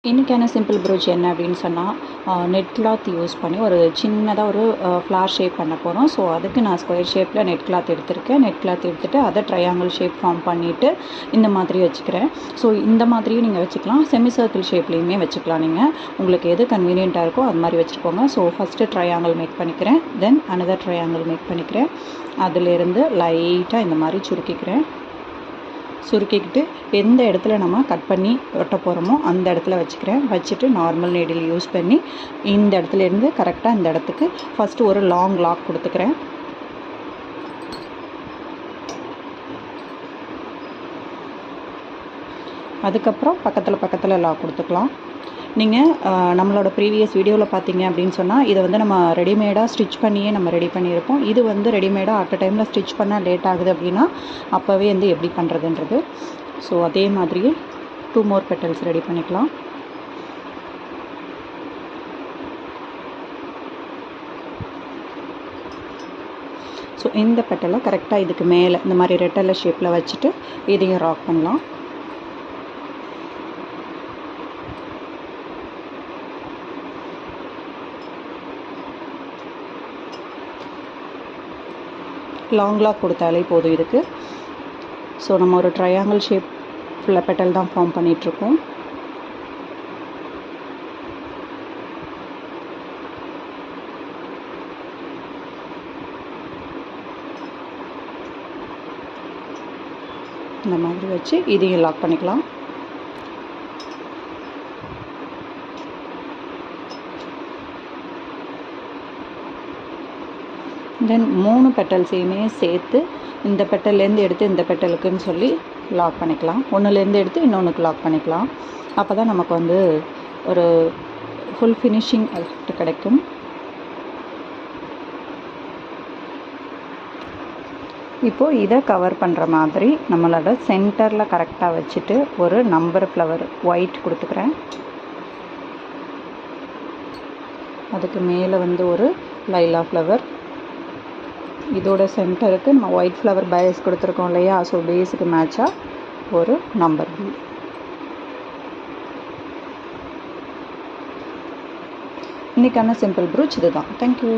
இன்றைக்கான simple brooch என்ன அப்படின்னு சொன்னால் நெட் கிளாத் யூஸ் பண்ணி ஒரு சின்னதாக ஒரு ஃப்ளார் ஷேப் பண்ண போகிறோம். ஸோ அதுக்கு நான் ஸ்கொயர் ஷேப்பில் நெட் கிளாத் எடுத்திருக்கேன். நெட் கிளாத் எடுத்துகிட்டு அதை ட்ரையாங்கிள் ஷேப் ஃபார்ம் பண்ணிவிட்டு இந்த மாதிரி வச்சுக்கிறேன். ஸோ இந்த மாதிரியும் நீங்கள் வச்சுக்கலாம், செமி சர்க்கிள் ஷேப்லேயுமே வச்சுக்கலாம். நீங்கள் உங்களுக்கு எது கன்வீனியண்ட்டாக இருக்கோ அது மாதிரி வச்சுக்கோங்க. ஸோ ஃபஸ்ட்டு ட்ரையாங்கிள் மேக் பண்ணிக்கிறேன், தென் அனதர் ட்ரையாங்கிள் மேக் பண்ணிக்கிறேன். அதிலேருந்து லைட்டாக இந்த மாதிரி சுருக்கிக்கிட்டு எந்த இடத்துல நம்ம கட் பண்ணி ஒட்ட போகிறோமோ அந்த இடத்துல வச்சுட்டு நார்மல் நீடில் யூஸ் பண்ணி இந்த இடத்துலேருந்து கரெக்டாக இந்த இடத்துக்கு ஃபஸ்ட்டு ஒரு லாங் லாக் கொடுத்துக்கிறேன். அதுக்கப்புறம் பக்கத்தில் லாக் கொடுத்துக்கலாம். நீங்கள் நம்மளோட ப்ரீவியஸ் வீடியோவில் பார்த்தீங்க அப்படின்னு சொன்னால் இதை வந்து நம்ம ரெடிமேடாக ஸ்டிச் பண்ணியே நம்ம ரெடி பண்ணியிருப்போம். இது வந்து ரெடிமேடாக அட் அ டைமில் ஸ்டிச் பண்ணால் லேட் ஆகுது அப்படின்னா அப்போவே வந்து எப்படி பண்ணுறதுன்றது. ஸோ அதே மாதிரியே 2 more petals ரெடி பண்ணிக்கலாம். ஸோ இந்த பெட்டலை கரெக்டாக இதுக்கு மேலே இந்த மாதிரி ரெட்டலை ஷேப்பில் வச்சுட்டு இதையும் ராக் பண்ணலாம். லாங் லாக் கொடுத்தாலே போதும் இதுக்கு. ஸோ நம்ம ஒரு ட்ரையாங்கிள் ஷேப்பில் பெட்டல் தான் ஃபார்ம் பண்ணிகிட்ருக்கோம். இந்த மாதிரி வச்சு இதையும் லாக் பண்ணிக்கலாம். தென் 3 பெட்டல்ஸையுமே சேர்த்து இந்த பெட்டல்லேருந்து எடுத்து இந்த பெட்டலுக்குன்னு சொல்லி லாக் பண்ணிக்கலாம். ஒன்றுலேருந்து எடுத்து இன்னொன்றுக்கு லாக் பண்ணிக்கலாம். அப்போ தான் நமக்கு வந்து ஒரு ஃபுல் ஃபினிஷிங் எஃபெக்ட் கிடைக்கும். இப்போது இதை கவர் பண்ணுற மாதிரி நம்மளோட சென்டரில் கரெக்டாக வச்சுட்டு ஒரு நம்பர் ஃப்ளவர் ஒயிட் கொடுத்துக்கிறேன். அதுக்கு மேலே வந்து ஒரு லைலா ஃப்ளவர், இதோட சென்டருக்கு நம்ம ஒயிட் ஃப்ளவர் பேஸ் கொடுத்துருக்கோம் இல்லையா, ஸோ பேஸுக்கு மேட்சாக ஒரு நம்பர் பீ. இன்றைக்கான சிம்பிள் ப்ரூச் இது தான். தேங்க்யூ.